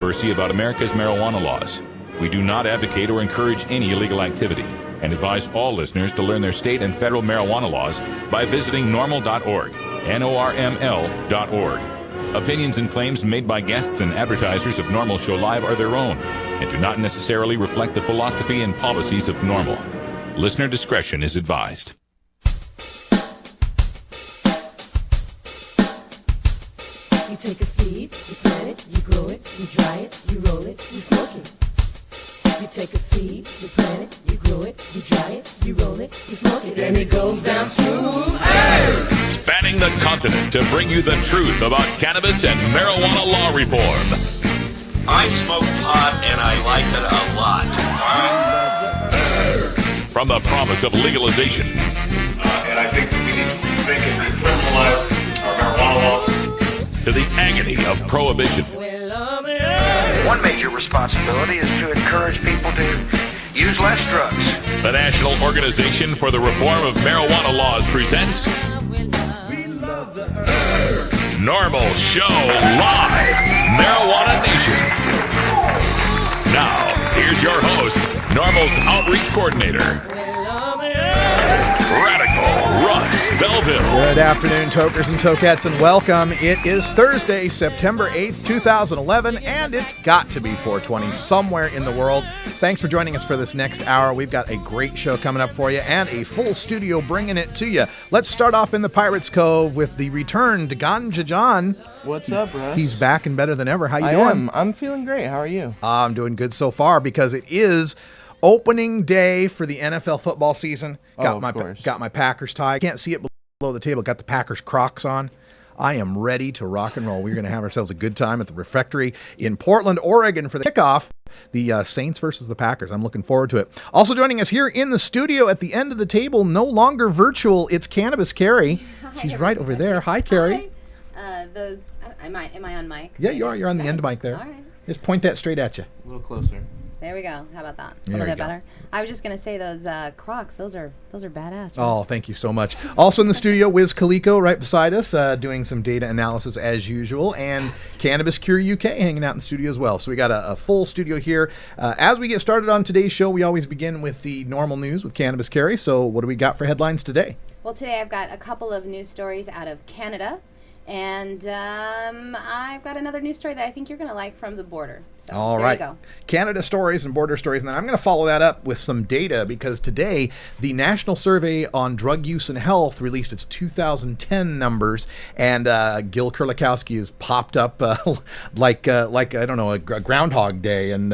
Controversy about America's marijuana laws. We do not advocate or encourage any illegal activity and advise all listeners to learn their state and federal marijuana laws by visiting NORML.org, NORML.org. Opinions and claims made by guests and advertisers of Normal Show Live are their own and do not necessarily reflect the philosophy and policies of Normal. Listener discretion is advised. You take a seed, you plant it, you grow it, you dry it, you roll it, you smoke it. You take a seed, you plant it, you grow it, you dry it, you roll it, you smoke it, and it goes down smooth. Hey! Spanning the continent to bring you the truth about cannabis and marijuana law reform. I smoke pot and I like it a lot. From the promise of legalization. And I think we need to think and decriminalize our marijuana laws. To the agony of prohibition. One major responsibility is to encourage people to use less drugs. The National Organization for the Reform of Marijuana Laws presents Normal Show Live, Marijuana Nation. Now, here's your host, Normal's Outreach Coordinator, Radical Russ Belville. Good afternoon, tokers and tokettes, and welcome. It is Thursday, September 8th, 2011, and it's got to be 420 somewhere in the world. Thanks for joining us for this next hour. We've got a great show coming up for you and a full studio bringing it to you. Let's start off in the Pirates Cove with the return to Ganja John. What's up, Russ? He's back and better than ever. How you doing? I'm feeling great. How are you? I'm doing good so far because it is opening day for the NFL football season. Got my Packers tie. Can't see it below the table. Got the Packers Crocs on. I am ready to rock and roll. We're going to have ourselves a good time at the Refectory in Portland, Oregon for the kickoff. The Saints versus the Packers. I'm looking forward to it. Also joining us here in the studio at the end of the table, no longer virtual, it's Cannabis Carrie. She's right over there. Hi, Carrie. Hi. Am I on mic? Yeah, you are. You're on the end mic there. All right. Just point that straight at you. A little closer. There we go. How about that? A There little you bit go. better. I was just gonna say those Crocs. Those are badass. Oh, thank you so much. Also in the studio, Wiz Kaliko right beside us, doing some data analysis as usual, and Cannabis Cure UK hanging out in the studio as well. So we got a full studio here. As we get started on today's show, we always begin with the normal news with Cannabis Carrie. So what do we got for headlines today? Well, today I've got a couple of news stories out of Canada, and I've got another news story that I think you're gonna like from the border. So All there right. you go. Canada stories and border stories. And then I'm going to follow that up with some data because today the National Survey on Drug Use and Health released its 2010 numbers. And Gil Kurlikowski has popped up like I don't know, a Groundhog Day and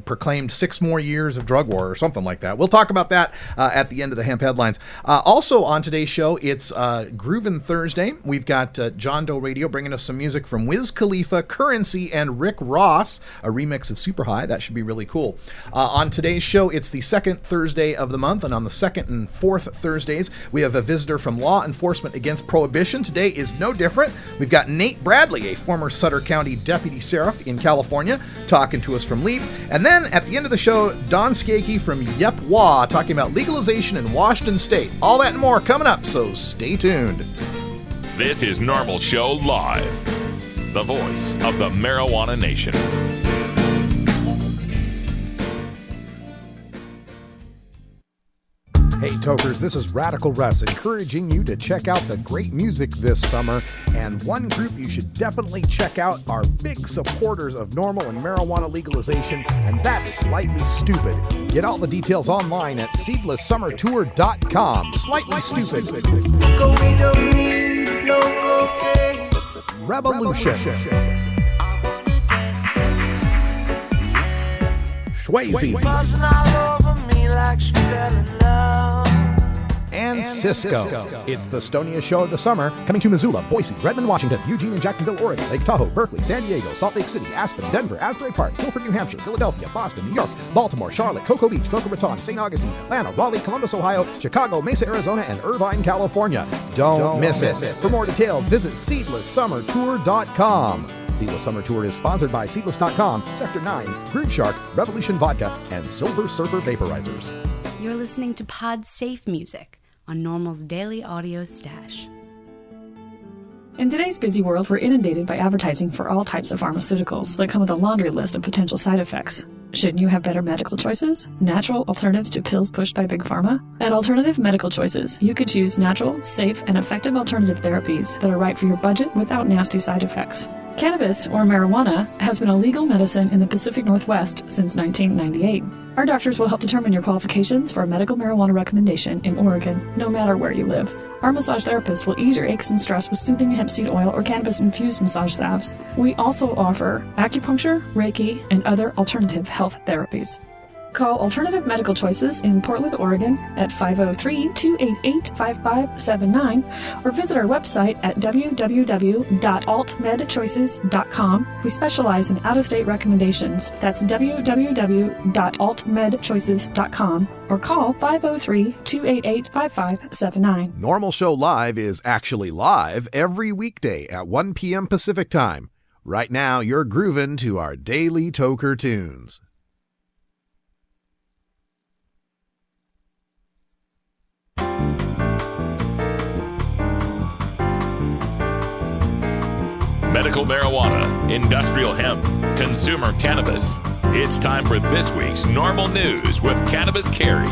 proclaimed 6 more years of drug war or something like that. We'll talk about that at the end of the Hemp Headlines. Also on today's show, it's Groovin' Thursday. We've got John Doe Radio bringing us some music from Wiz Khalifa, Currency, and Rick Ross, a remix of Super High. That should be really cool. On today's show, it's the second Thursday of the month, and on the second and fourth Thursdays, we have a visitor from Law Enforcement Against Prohibition. Today is no different. We've got Nate Bradley, a former Sutter County Deputy Sheriff in California, talking to us from LEAP. And then at the end of the show, Don Skakey from Yep Wah talking about legalization in Washington State. All that and more coming up, so stay tuned. This is Normal Show Live, the voice of the Marijuana Nation. Hey Tokers, this is Radical Russ encouraging you to check out the great music this summer. And one group you should definitely check out are big supporters of normal and marijuana legalization, and that's Slightly Stupid. Get all the details online at seedlesssummertour.com. Slightly Stupid. Revolution. Swayze. And Cisco. It's the Stonia show of the summer, coming to Missoula, Boise, Redmond, Washington, Eugene and Jacksonville, Oregon, Lake Tahoe, Berkeley, San Diego, Salt Lake City, Aspen, Denver, Asbury Park, Guilford, New Hampshire, Philadelphia, Boston, New York, Baltimore, Charlotte, Cocoa Beach, Boca Raton, St. Augustine, Atlanta, Raleigh, Columbus, Ohio, Chicago, Mesa, Arizona, and Irvine, California. Don't miss it. For more details, visit SeedlessSummerTour.com. Seedless Summer Tour is sponsored by Seedless.com, Sector 9, Groove Shark, Revolution Vodka, and Silver Surfer Vaporizers. You're listening to Pod Safe Music on Normal's Daily Audio Stash. In today's busy world, we're inundated by advertising for all types of pharmaceuticals that come with a laundry list of potential side effects. Shouldn't you have better medical choices? Natural alternatives to pills pushed by Big Pharma? At Alternative Medical Choices, you could choose natural, safe, and effective alternative therapies that are right for your budget without nasty side effects. Cannabis, or marijuana, has been a legal medicine in the Pacific Northwest since 1998. Our doctors will help determine your qualifications for a medical marijuana recommendation in Oregon, no matter where you live. Our massage therapists will ease your aches and stress with soothing hemp seed oil or cannabis-infused massage salves. We also offer acupuncture, Reiki, and other alternative health therapies. Call Alternative Medical Choices in Portland, Oregon at 503-288-5579 or visit our website at www.altmedchoices.com. We specialize in out-of-state recommendations. That's www.altmedchoices.com or call 503-288-5579. Normal Show Live is actually live every weekday at 1 p.m. Pacific Time. Right now, you're grooving to our daily Toker tunes. Medical marijuana, industrial hemp, consumer cannabis. It's time for this week's Normal News with Cannabis Carrie.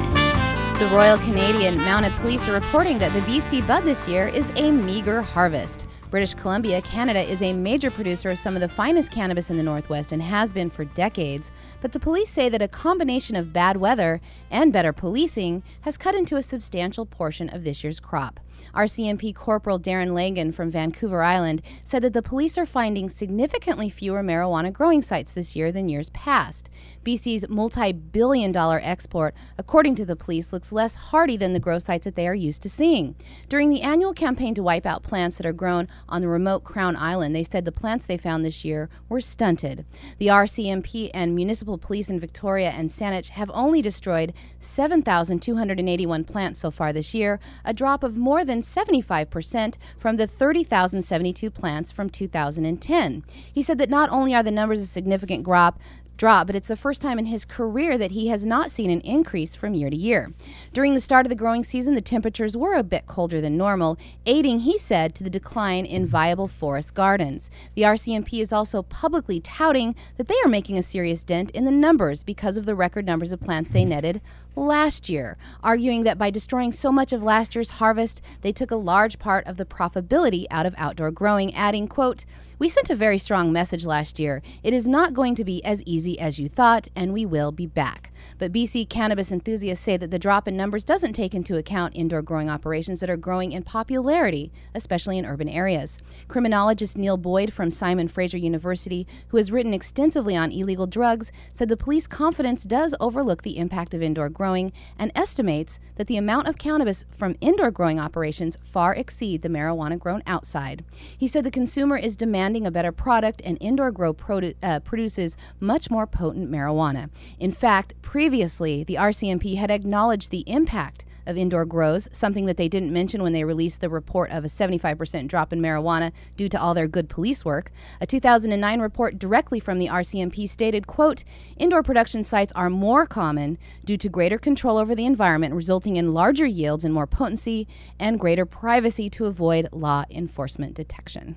The Royal Canadian Mounted Police are reporting that the BC bud this year is a meager harvest. British Columbia, Canada, is a major producer of some of the finest cannabis in the Northwest and has been for decades. But the police say that a combination of bad weather and better policing has cut into a substantial portion of this year's crop. RCMP Corporal Darren Lagan from Vancouver Island said that the police are finding significantly fewer marijuana growing sites this year than years past. BC's multi-billion-dollar export, according to the police, looks less hardy than the grow sites that they are used to seeing. During the annual campaign to wipe out plants that are grown on the remote Crown Island, they said the plants they found this year were stunted. The RCMP and municipal police in Victoria and Saanich have only destroyed 7,281 plants so far this year, a drop of more than 75% from the 30,072 plants from 2010. He said that not only are the numbers a significant drop, but it's the first time in his career that he has not seen an increase from year to year. During the start of the growing season, the temperatures were a bit colder than normal, aiding, he said, to the decline in viable forest gardens. The RCMP is also publicly touting that they are making a serious dent in the numbers because of the record numbers of plants they netted last year, arguing that by destroying so much of last year's harvest, they took a large part of the profitability out of outdoor growing, adding, quote, "We sent a very strong message last year. It is not going to be as easy as you thought, and we will be back." But BC cannabis enthusiasts say that the drop in numbers doesn't take into account indoor growing operations that are growing in popularity, especially in urban areas. Criminologist Neil Boyd from Simon Fraser University, who has written extensively on illegal drugs, said the police confidence does overlook the impact of indoor growing and estimates that the amount of cannabis from indoor growing operations far exceed the marijuana grown outside. He said the consumer is demanding a better product, and indoor grow produces much more potent marijuana. In fact, previously, the RCMP had acknowledged the impact of indoor grows, something that they didn't mention when they released the report of a 75% drop in marijuana due to all their good police work. A 2009 report directly from the RCMP stated, quote, "Indoor production sites are more common due to greater control over the environment, resulting in larger yields and more potency and greater privacy to avoid law enforcement detection."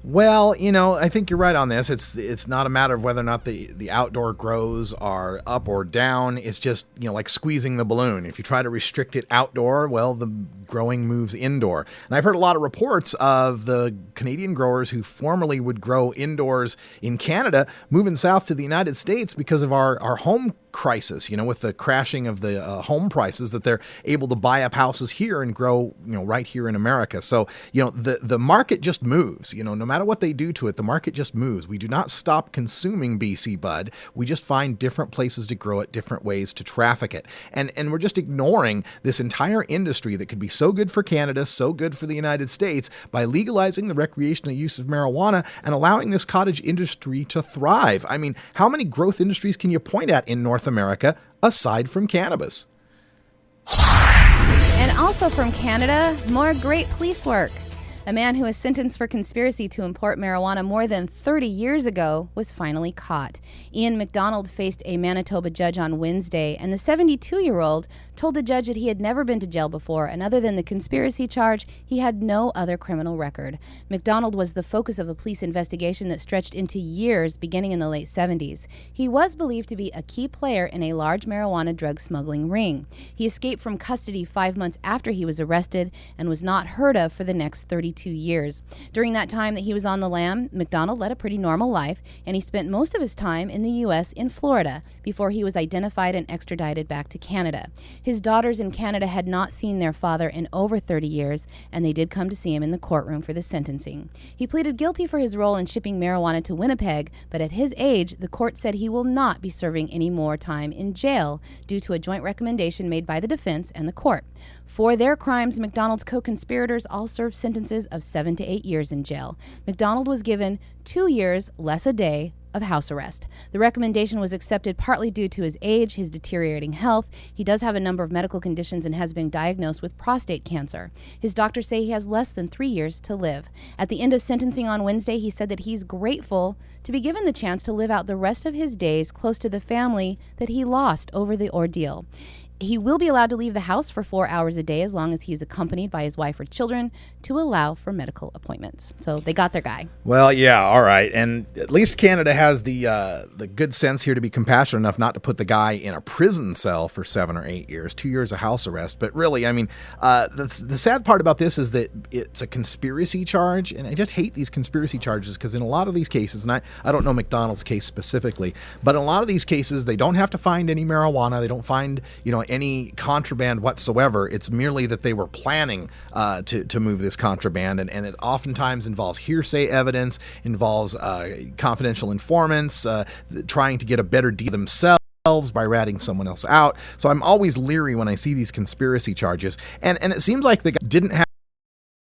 Well, I think you're right on this. It's not a matter of whether or not the outdoor grows are up or down. It's just, like squeezing the balloon. If you try to restrict it outdoor, well, the growing moves indoor. And I've heard a lot of reports of the Canadian growers who formerly would grow indoors in Canada moving south to the United States because of our home crisis, with the crashing of the home prices, that they're able to buy up houses here and grow, right here in America. So, the market just moves, no matter what they do to it, the market just moves. We do not stop consuming BC bud. We just find different places to grow it, different ways to traffic it. And we're just ignoring this entire industry that could be so good for Canada, so good for the United States, by legalizing the recreational use of marijuana and allowing this cottage industry to thrive. I mean, how many growth industries can you point at in North America aside from cannabis? And also from Canada, more great police work. A man who was sentenced for conspiracy to import marijuana more than 30 years ago was finally caught. Ian McDonald faced a Manitoba judge on Wednesday, and the 72-year-old told the judge that he had never been to jail before, and other than the conspiracy charge, he had no other criminal record. McDonald was the focus of a police investigation that stretched into years beginning in the late 70s. He was believed to be a key player in a large marijuana drug smuggling ring. He escaped from custody 5 months after he was arrested and was not heard of for the next 32 years. During that time that he was on the lam, McDonald led a pretty normal life, and he spent most of his time in the U.S. in Florida before he was identified and extradited back to Canada. His daughters in Canada had not seen their father in over 30 years, and they did come to see him in the courtroom for the sentencing. He pleaded guilty for his role in shipping marijuana to Winnipeg, but at his age, the court said he will not be serving any more time in jail due to a joint recommendation made by the defense and the court. For their crimes, McDonald's co-conspirators all served sentences of 7 to 8 years in jail. McDonald was given 2 years less a day of house arrest. The recommendation was accepted partly due to his age, his deteriorating health. He does have a number of medical conditions and has been diagnosed with prostate cancer. His doctors say he has less than 3 years to live. At the end of sentencing on Wednesday, he said that he's grateful to be given the chance to live out the rest of his days close to the family that he lost over the ordeal. He will be allowed to leave the house for 4 hours a day as long as he's accompanied by his wife or children to allow for medical appointments. So they got their guy. Well, yeah, all right. And at least Canada has the good sense here to be compassionate enough not to put the guy in a prison cell for 7 or 8 years, 2 years of house arrest. But really, I mean, the sad part about this is that it's a conspiracy charge. And I just hate these conspiracy charges because in a lot of these cases, and I don't know McDonald's case specifically, but in a lot of these cases, they don't have to find any marijuana. They don't find, any contraband whatsoever. It's merely that they were planning to move this contraband, and it oftentimes involves hearsay evidence, involves confidential informants trying to get a better deal themselves by ratting someone else out. So I'm always leery when I see these conspiracy charges, and it seems like the guy didn't have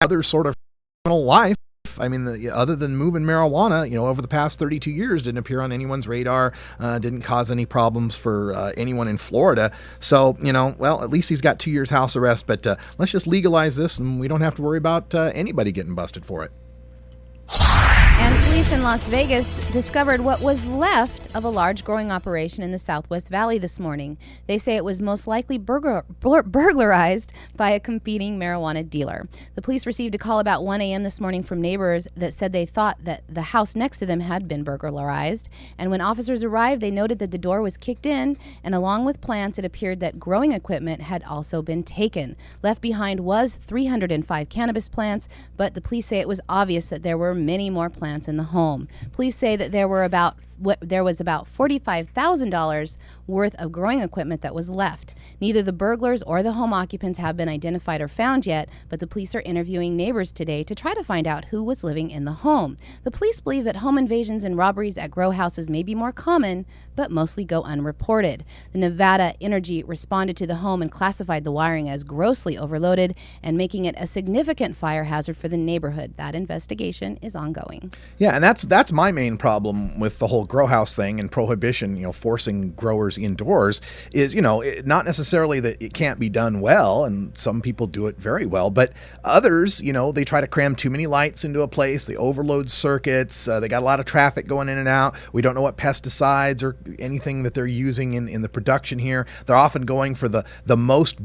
other sort of criminal life. I mean, other than moving marijuana, over the past 32 years, didn't appear on anyone's radar, didn't cause any problems for anyone in Florida. So, well, at least he's got 2 years house arrest, but let's just legalize this and we don't have to worry about anybody getting busted for it. And police in Las Vegas discovered what was left of a large growing operation in the Southwest Valley this morning. They say it was most likely burglarized by a competing marijuana dealer. The police received a call about 1 a.m. this morning from neighbors that said they thought that the house next to them had been burglarized. And when officers arrived, they noted that the door was kicked in, and along with plants, it appeared that growing equipment had also been taken. Left behind was 305 cannabis plants, but the police say it was obvious that there were many more plants in the home. Police say that there was about $45,000 worth of growing equipment that was left. Neither the burglars or the home occupants have been identified or found yet, but the police are interviewing neighbors today to try to find out who was living in the home. The police believe that home invasions and robberies at grow houses may be more common, but mostly go unreported. The Nevada Energy responded to the home and classified the wiring as grossly overloaded and making it a significant fire hazard for the neighborhood. That investigation is ongoing. Yeah, and that's my main problem with the whole grow house thing and prohibition, forcing growers indoors is, not necessarily that it can't be done well, and some people do it very well, but others, they try to cram too many lights into a place, they overload circuits, they got a lot of traffic going in and out. We don't know what pesticides or anything that they're using in the production here. They're often going for the most,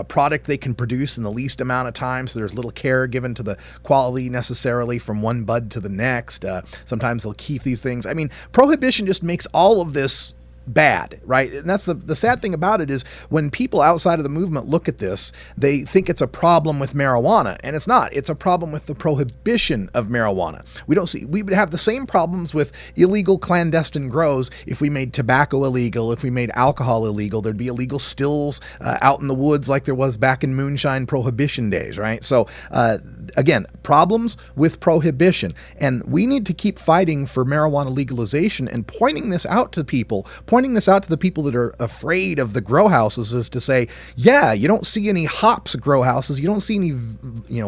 product they can produce in the least amount of time, so there's little care given to the quality necessarily from one bud to the next. Sometimes they'll keep these things. I mean, prohibition just makes all of this bad, right? And that's the sad thing about it is when people outside of the movement look at this, they think it's a problem with marijuana, and it's not. It's a problem with the prohibition of marijuana. We would have the same problems with illegal clandestine grows if we made tobacco illegal, if we made alcohol illegal. There'd be illegal stills out in the woods like there was back in moonshine prohibition days, right? So again, problems with prohibition, and we need to keep fighting for marijuana legalization and pointing this out to people, pointing this out to the people that are afraid of the grow houses is to say, yeah, you don't see any hops grow houses. You don't see any,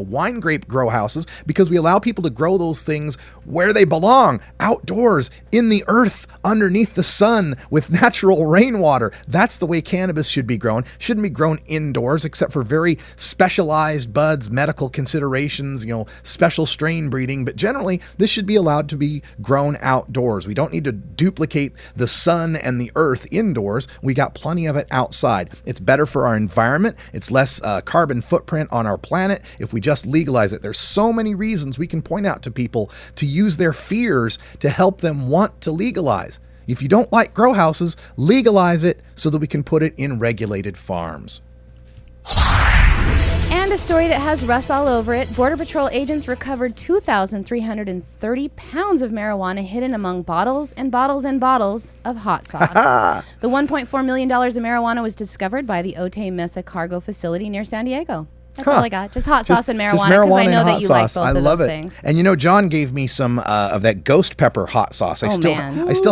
wine grape grow houses because we allow people to grow those things where they belong, outdoors, in the earth, underneath the sun, with natural rainwater. That's the way cannabis should be grown. Shouldn't be grown indoors except for very specialized buds, medical considerations, special strain breeding. But generally, this should be allowed to be grown outdoors. We don't need to duplicate the sun and the earth indoors. We got plenty of it outside. It's better for our environment. It's less carbon footprint on our planet if we just legalize it. There's so many reasons we can point out to people to use their fears to help them want to legalize. If you don't like grow houses, legalize it so that we can put it in regulated farms. And a story that has Russ all over it. Border Patrol agents recovered 2,330 pounds of marijuana hidden among bottles and bottles and bottles of hot sauce. The $1.4 million of marijuana was discovered by the Otay Mesa cargo facility near San Diego. That's all I got. Just hot sauce and marijuana, because I know that you like both of those things. And John gave me some of that ghost pepper hot sauce. I still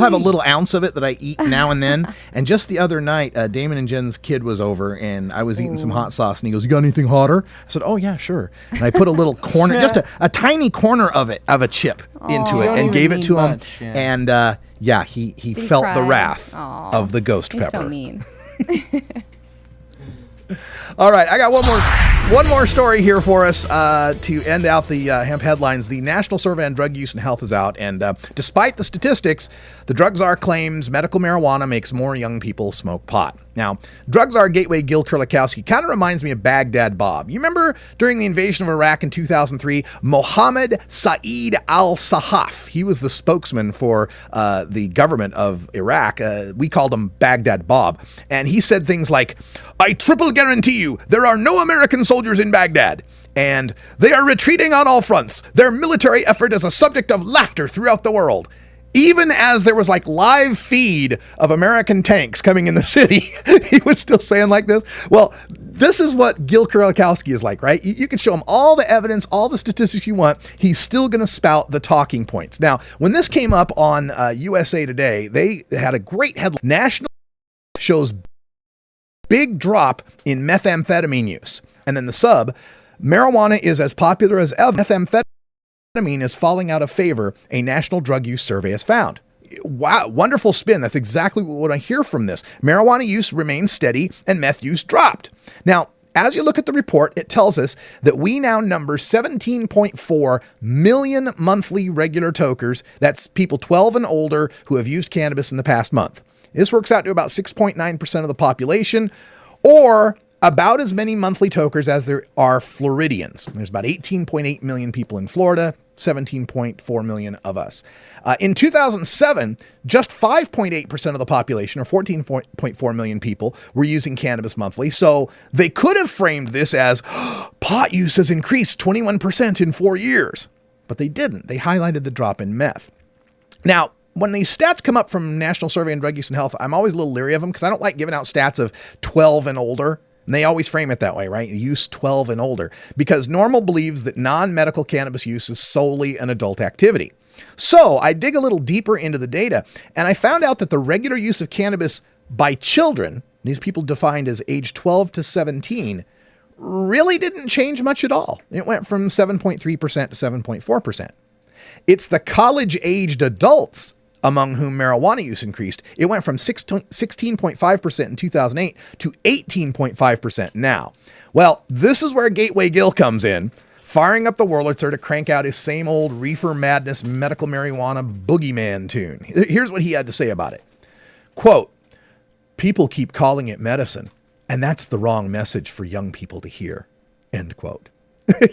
have a little ounce of it that I eat now and then. And just the other night, Damon and Jen's kid was over, and I was eating some hot sauce, and he goes, "You got anything hotter?" I said, "Oh yeah, sure." And I put a little corner, just a tiny corner of a chip into it, and gave it to him. And he felt the wrath of the ghost pepper. You're so mean. All right, I got one more story here for us to end out the hemp headlines. The National Survey on Drug Use and Health is out, and despite the statistics, the Drug Czar claims medical marijuana makes more young people smoke pot. Now, Drug Czar Gateway Gil Kurlikowski kind of reminds me of Baghdad Bob. You remember during the invasion of Iraq in 2003, Mohammed Saeed al-Sahaf, he was the spokesman for the government of Iraq. We called him Baghdad Bob. And he said things like, "I triple guarantee you there are no American soldiers in Baghdad. And they are retreating on all fronts. Their military effort is a subject of laughter throughout the world." Even as there was live feed of American tanks coming in the city, he was still saying like this. Well, this is what Gil Kurlikowski is like, right? You can show him all the evidence, all the statistics you want. He's still going to spout the talking points. Now, when this came up on USA Today, they had a great headline. National shows big drop in methamphetamine use. And then the sub, marijuana is as popular as ever. Methamphetamine is falling out of favor, a national drug use survey has found. Wow, wonderful spin. That's exactly what I hear from this. Marijuana use remains steady and meth use dropped. Now, as you look at the report, it tells us that we now number 17.4 million monthly regular tokers. That's people 12 and older who have used cannabis in the past month. This works out to about 6.9% of the population, or about as many monthly tokers as there are Floridians. There's about 18.8 million people in Florida, 17.4 million of us. In 2007, just 5.8% of the population, or 14.4 million people, were using cannabis monthly. So they could have framed this as pot use has increased 21% in 4 years. But they didn't. They highlighted the drop in meth. Now, when these stats come up from National Survey on Drug Use and Health, I'm always a little leery of them because I don't like giving out stats of 12 and older. And they always frame it that way, right? Use 12 and older, because NORML believes that non-medical cannabis use is solely an adult activity. So I dig a little deeper into the data, and I found out that the regular use of cannabis by children, these people defined as age 12 to 17, really didn't change much at all. It went from 7.3% to 7.4%. It's the college-aged adults among whom marijuana use increased. It went from 16.5% in 2008 to 18.5% now. Well, this is where Gateway Gil comes in, firing up the Wurlitzer to crank out his same old reefer madness medical marijuana boogeyman tune. Here's what he had to say about it. Quote, "People keep calling it medicine, and that's the wrong message for young people to hear." End quote.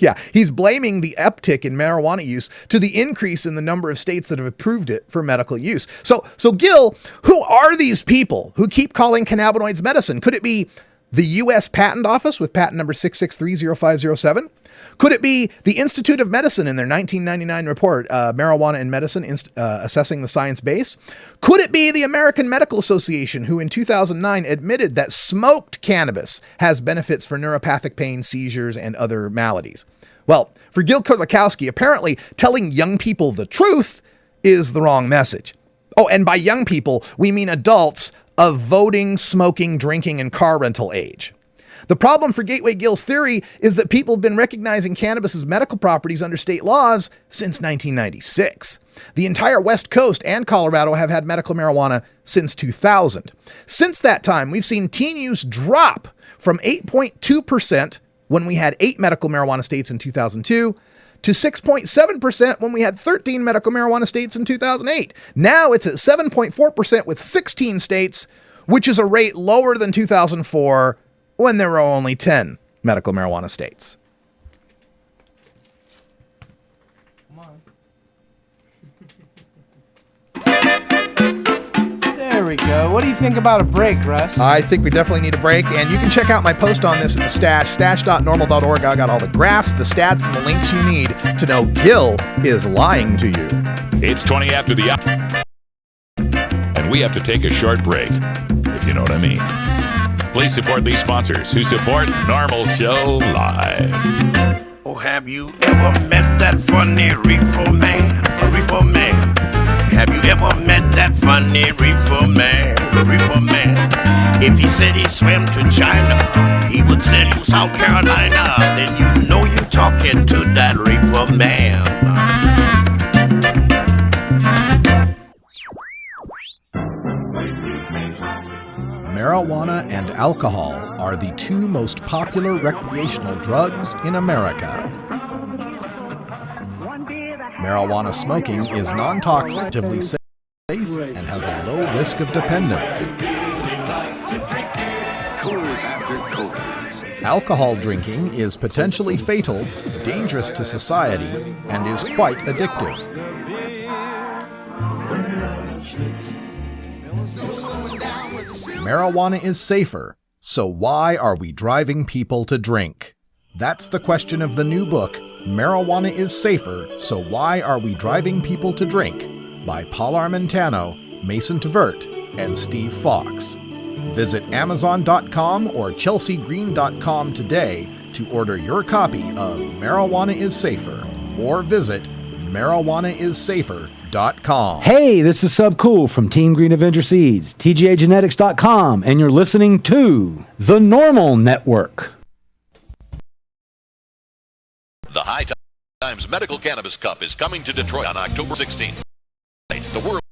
Yeah, he's blaming the uptick in marijuana use to the increase in the number of states that have approved it for medical use. So Gil, who are these people who keep calling cannabinoids medicine? Could it be the U.S. Patent Office with patent number 6630507? Could it be the Institute of Medicine in their 1999 report, Marijuana and Medicine, Assessing the Science Base? Could it be the American Medical Association, who in 2009 admitted that smoked cannabis has benefits for neuropathic pain, seizures, and other maladies? Well, for Gil Kurlikowski, apparently telling young people the truth is the wrong message. Oh, and by young people, we mean adults of voting, smoking, drinking, and car rental age. The problem for Gateway Gill's theory is that people have been recognizing cannabis's medical properties under state laws since 1996. The entire West Coast and Colorado have had medical marijuana since 2000. Since that time, we've seen teen use drop from 8.2% when we had 8 medical marijuana states in 2002 to 6.7% when we had 13 medical marijuana states in 2008. Now it's at 7.4% with 16 states, which is a rate lower than 2004 when there were only 10 medical marijuana states. There we go. What do you think about a break, Russ? I think we definitely need a break, and you can check out my post on this at the Stash, stash.normal.org. I got all the graphs, the stats, and the links you need to know Gill is lying to you. It's 20 after the hour, and we have to take a short break, if you know what I mean. Please support these sponsors who support Normal Show Live. Oh, have you ever met that funny reefer man? A reefer man. Have you ever met that funny reefer man? A reefer man. If he said he swam to China, he would sell you South Carolina. Then you know you're talking to that reefer man. Marijuana and alcohol are the two most popular recreational drugs in America. Marijuana smoking is non-toxically safe and has a low risk of dependence. Alcohol drinking is potentially fatal, dangerous to society, and is quite addictive. Marijuana is safer, so why are we driving people to drink? That's the question of the new book, Marijuana is Safer, So Why Are We Driving People to Drink? By Paul Armentano, Mason Tvert, and Steve Fox. Visit Amazon.com or ChelseaGreen.com today to order your copy of Marijuana is Safer, or visit marijuanaissafer.com. Hey, this is Sub Cool from Team Green Avenger Seeds, TGAgenetics.com, and you're listening to The Normal Network. The High Times Medical Cannabis Cup is coming to Detroit on October 16th. The world's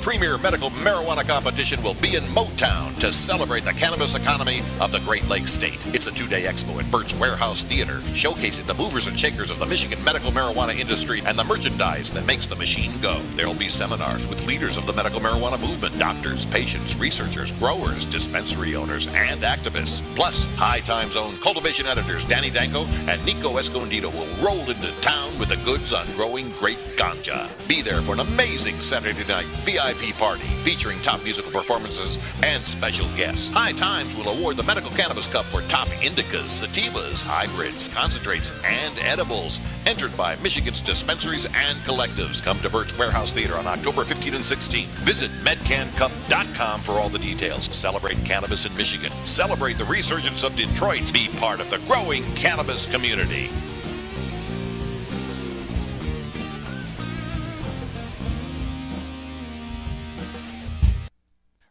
premier medical marijuana competition will be in Motown to celebrate the cannabis economy of the Great Lakes State. It's a 2-day expo at Burt's Warehouse Theater, showcasing the movers and shakers of the Michigan medical marijuana industry and the merchandise that makes the machine go. There will be seminars with leaders of the medical marijuana movement, doctors, patients, researchers, growers, dispensary owners, and activists. Plus, High Times own cultivation editors Danny Danko and Nico Escondido will roll into town with the goods on growing great ganja. Be there for an amazing Saturday night VIP party featuring top musical performances and special guests. High Times will award the Medical Cannabis Cup for top indicas, sativas, hybrids, concentrates, and edibles, entered by Michigan's dispensaries and collectives. Come to Burt's Warehouse Theater on October 15 and 16. Visit medcancup.com for all the details. Celebrate cannabis in Michigan. Celebrate the resurgence of Detroit. Be part of the growing cannabis community.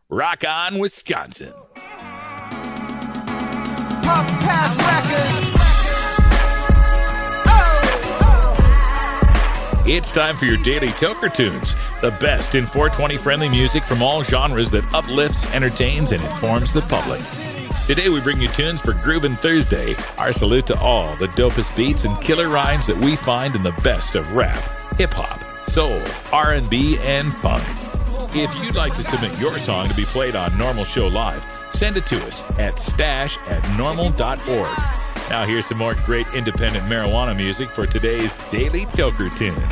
Rock on, Wisconsin. Puff Pass Records. It's time for your daily Toker Tunes, the best in 420 friendly music from all genres that uplifts, entertains, and informs the public. Today we bring you tunes for Groovin' Thursday. Our salute to all the dopest beats and killer rhymes that we find in the best of rap, hip-hop, soul, R&B, and funk. If you'd like to submit your song to be played on Normal Show Live, send it to us at stash@normal.org. Now here's some more great independent marijuana music for today's Daily Toker Tunes.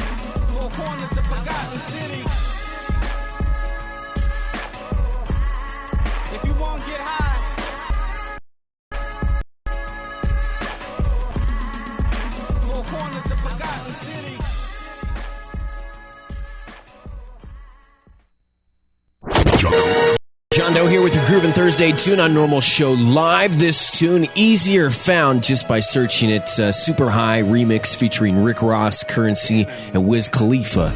John Doe here with your Groovin' Thursday tune on Normal Show Live. This tune, easier found just by searching it. Super High remix featuring Rick Ross, Currency, and Wiz Khalifa.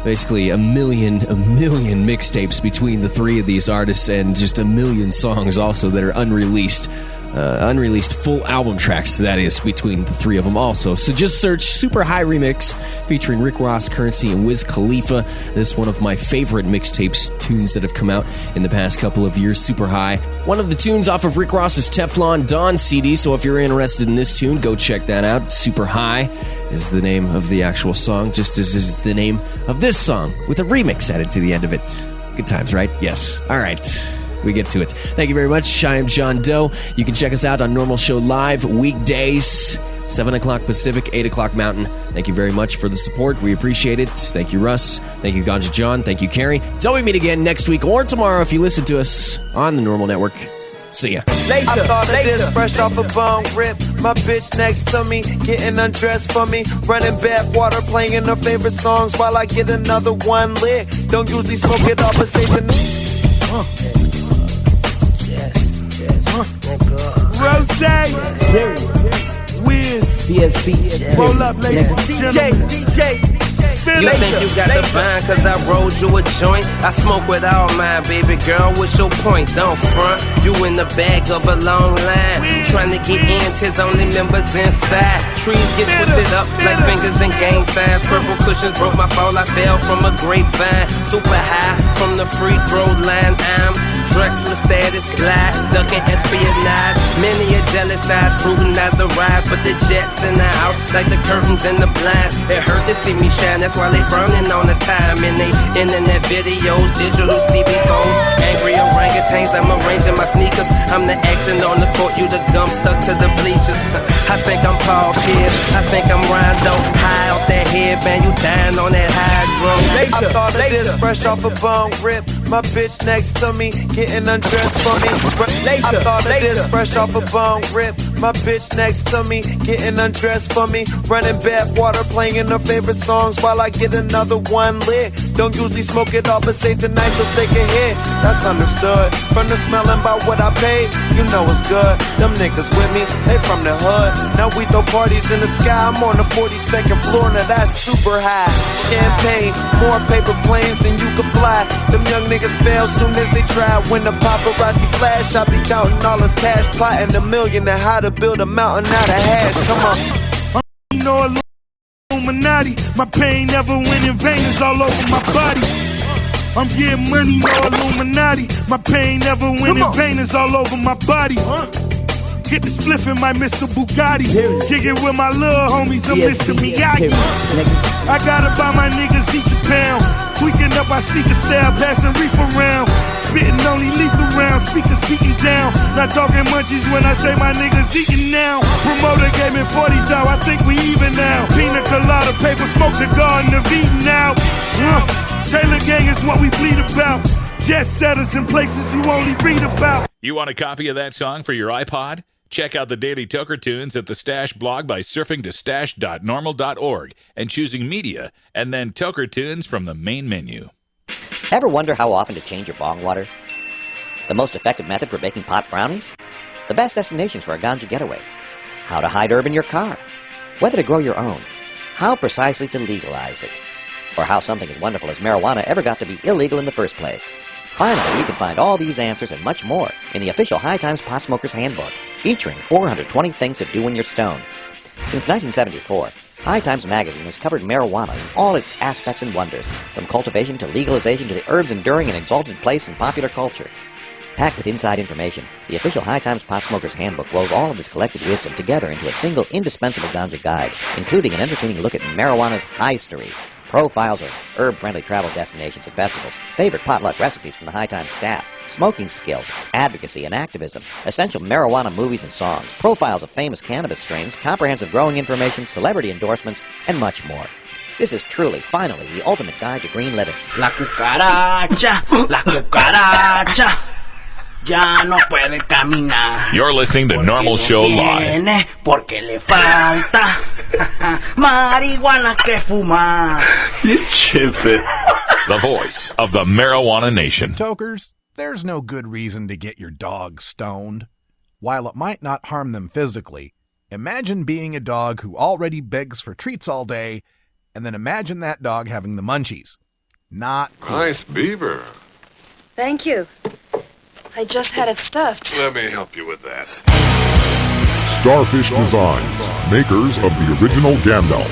basically a million mixtapes between the three of these artists, and just a million songs also that are unreleased. Unreleased full album tracks, that is, between the three of them also. So just search Super High Remix featuring Rick Ross, Currency, and Wiz Khalifa. This is one of my favorite mixtapes tunes that have come out in the past couple of years, Super High. One of the tunes off of Rick Ross's Teflon Don CD, so if you're interested in this tune, go check that out. Super High is the name of the actual song, just as is the name of this song, with a remix added to the end of it. Good times, right? Yes. All right. We get to it. Thank you very much. I am John Doe. You can check us out on Normal Show Live weekdays, 7 o'clock Pacific, 8 o'clock Mountain. Thank you very much for the support. We appreciate it. Thank you, Russ. Thank you, Ganja John. Thank you, Carrie. Until we meet again next week or tomorrow if you listen to us on the Normal Network. See ya. I thought of this fresh off a bone rip. My bitch next to me, getting undressed for me. Running bath water, playing her favorite songs while I get another one lit. Don't usually smoke it off, but say the Rose, Wiz, DSP, roll up, ladies and gentlemen. DJ. You think you got the vine cause I rolled you a joint? I smoke with all mine, baby girl, what's your point? Don't front, you in the back of a long line. Trying to get in, tis only members inside. Trees get twisted up like fingers in gang signs. Purple cushions broke my fall, I fell from a grapevine. Super high from the free throw line. I'm Drexler status, glide, ducking espionage. Many a jealous eyes scrutinize the rise, but the jets in the house like the curtains and the blinds. It hurt to see me shine, that's why they frowning on the time. And they internet videos, digital CB phones, angry orangutans. I'm arranging my sneakers. I'm the action on the court, you the gum stuck to the bleachers. I think I'm Paul Pierce, I think I'm Rondo. High off that headband, you dying on that hydro. I thought of this fresh off a bone rip. My bitch next to me, getting undressed for me. I thought of this fresh off a bone rip. My bitch next to me, getting undressed for me. Running bath water, playing her favorite songs while I get another one lit. Don't usually smoke it all, but say tonight she'll take a hit. That's understood. From the smelling about what I paid, you know it's good. Them niggas with me, they from the hood. Now we throw parties in the sky. I'm on the 42nd floor, now that's super high. Champagne, more paper planes than you could fly. Them young niggas fail soon as they try. When the paparazzi flash, I be counting all his cash, plotting $1 million and how to build a mountain out of hash. Come on. You know Illuminati, my pain never went in vain, it's all over my body. I'm getting money, no Illuminati. My pain never went in vain, it's all over my body. Get the spliff in my Mr. Bugatti. Kick it with my little homies, I'm Mr. Miyagi. I gotta buy my niggas each a pound. Tweaking up our sneaker style, passing reef around. Spitting only lethal rounds, speakers beating down. Not talking munchies when I say my niggas eating now. Promoter gave me 40 thou, I think we even now. Pina colada, paper, smoke the garden of Eden now. Taylor gang is what we bleed about. Jet setters in places you only read about. You want a copy of that song for your iPod? Check out the Daily Toker Tunes at the Stash blog by surfing to stash.normal.org and choosing Media and then Toker Tunes from the main menu. Ever wonder how often to change your bong water? The most effective method for baking pot brownies? The best destinations for a ganja getaway? How to hide herb in your car? Whether to grow your own? How precisely to legalize it? Or how something as wonderful as marijuana ever got to be illegal in the first place? Finally, you can find all these answers and much more in the official High Times Pot Smoker's Handbook, featuring 420 things to do when you're stoned. Since 1974, High Times magazine has covered marijuana in all its aspects and wonders, from cultivation to legalization to the herb's enduring and exalted place in popular culture. Packed with inside information, the official High Times Pot Smoker's Handbook rolls all of this collected wisdom together into a single indispensable ganja guide, including an entertaining look at marijuana's history, profiles of herb-friendly travel destinations and festivals, favorite potluck recipes from the High Times staff, smoking skills, advocacy and activism, essential marijuana movies and songs, profiles of famous cannabis strains, comprehensive growing information, celebrity endorsements, and much more. This is truly, finally, the ultimate guide to green living. La cucaracha, ya no puede caminar. You're listening to Normal Show Live. Porque le falta marihuana que fumar. The voice of the Marijuana Nation. Tokers, there's no good reason to get your dog stoned. While it might not harm them physically, imagine being a dog who already begs for treats all day, and then imagine that dog having the munchies. Not cool. Nice beaver. Thank you. I just had it stuffed. Let me help you with that. Starfish Designs, makers of the original Gandalf.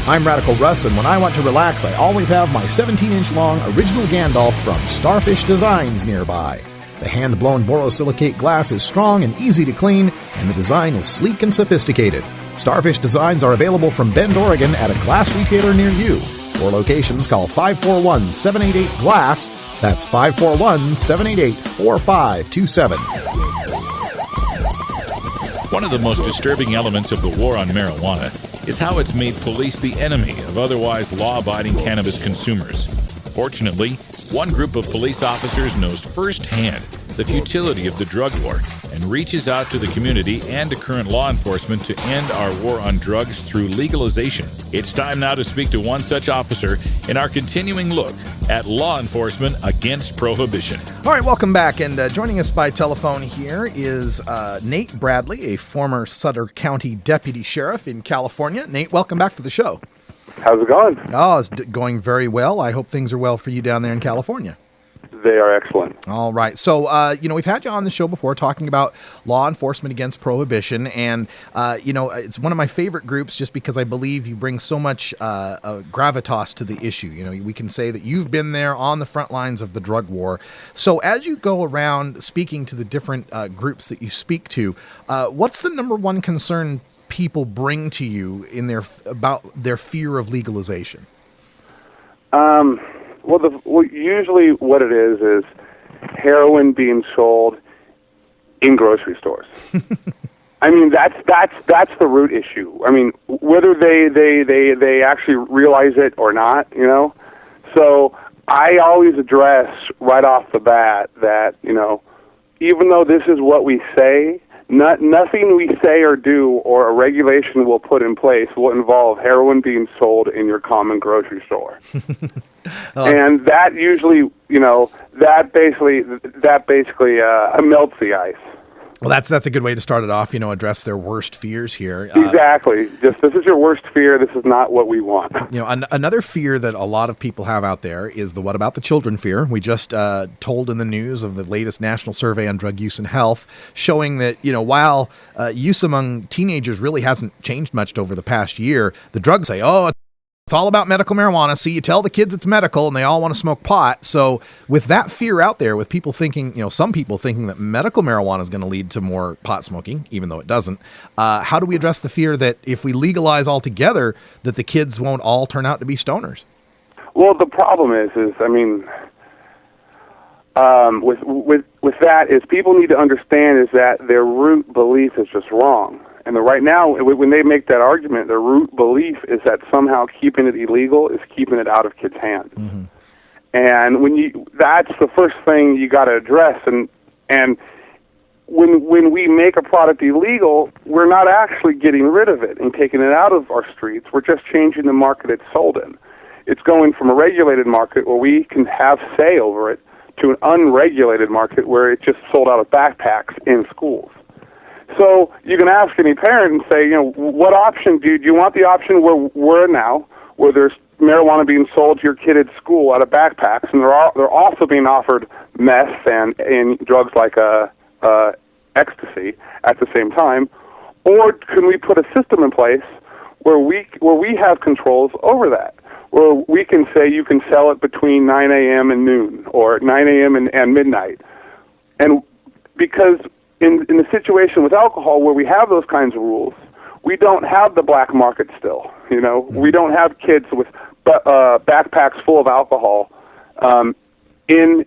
I'm Radical Russ, and when I want to relax, I always have my 17-inch long original Gandalf from Starfish Designs nearby. The hand-blown borosilicate glass is strong and easy to clean, and the design is sleek and sophisticated. Starfish Designs are available from Bend, Oregon at a glass retailer near you. For locations, call 541-788-GLASS. That's 541-788-4527. One of the most disturbing elements of the war on marijuana is how it's made police the enemy of otherwise law-abiding cannabis consumers. Fortunately, one group of police officers knows firsthand the futility of the drug war and reaches out to the community and to current law enforcement to end our war on drugs through legalization. It's time now to speak to one such officer in our continuing look at law enforcement against prohibition. All right, welcome back. And joining us by telephone here is Nate Bradley, a former Sutter County Deputy Sheriff in California. Nate, welcome back to the show. How's it going? Oh, it's going very well. I hope things are well for you down there in California. They are excellent. All right. So, we've had you on the show before talking about law enforcement against prohibition. And, it's one of my favorite groups just because I believe you bring so much gravitas to the issue. You know, we can say that you've been there on the front lines of the drug war. So as you go around speaking to the different groups that you speak to, what's the number one concern people bring to you about their fear of legalization? Usually what it is heroin being sold in grocery stores. I mean, that's the root issue. I mean, whether they actually realize it or not, you know. So I always address right off the bat that, you know, even though this is what we say, nothing we say or do or a regulation we'll put in place will involve heroin being sold in your common grocery store. And that usually, you know, that basically melts the ice. Well, that's a good way to start it off, you know, address their worst fears here. Exactly. Just this is your worst fear. This is not what we want. You know, another fear that a lot of people have out there is the what about the children fear. We just told in the news of the latest national survey on drug use and health showing that, you know, while use among teenagers really hasn't changed much over the past year, the drugs say, oh, it's all about medical marijuana. See, you tell the kids it's medical and they all want to smoke pot. So with that fear out there, with people thinking, you know, some people thinking that medical marijuana is going to lead to more pot smoking, even though it doesn't, how do we address the fear that if we legalize altogether, that the kids won't all turn out to be stoners? Well, the problem is I mean, with that is people need to understand is that their root belief is just wrong. And right now, when they make that argument, their root belief is that somehow keeping it illegal is keeping it out of kids' hands. Mm-hmm. And that's the first thing you got to address. And when we make a product illegal, we're not actually getting rid of it and taking it out of our streets. We're just changing the market it's sold in. It's going from a regulated market where we can have say over it to an unregulated market where it's just sold out of backpacks in schools. So you can ask any parent and say, you know, what option do you want? The option where we're now, where there's marijuana being sold to your kid at school out of backpacks, and they're also being offered meth and drugs like ecstasy at the same time, or can we put a system in place where we have controls over that, where we can say you can sell it between 9 a.m. and noon, or 9 a.m. and midnight, and because in the situation with alcohol where we have those kinds of rules, we don't have the black market still. You know, we don't have kids with backpacks full of alcohol in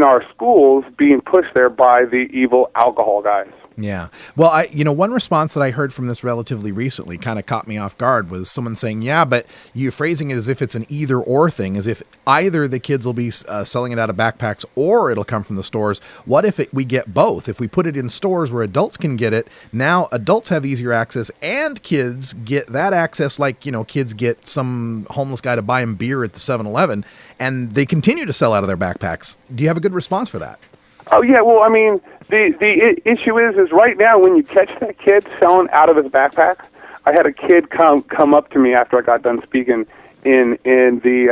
our schools being pushed there by the evil alcohol guys. Yeah. Well, one response that I heard from this relatively recently kind of caught me off guard was someone saying, yeah, but you're phrasing it as if it's an either or thing, as if either the kids will be selling it out of backpacks or it'll come from the stores. What if we get both? If we put it in stores where adults can get it, now adults have easier access and kids get that access like, you know, kids get some homeless guy to buy them beer at the 7-Eleven and they continue to sell out of their backpacks. Do you have a good response for that? Oh, yeah. Well, I mean, the issue is right now when you catch that kid selling out of his backpack, I had a kid come up to me after I got done speaking in the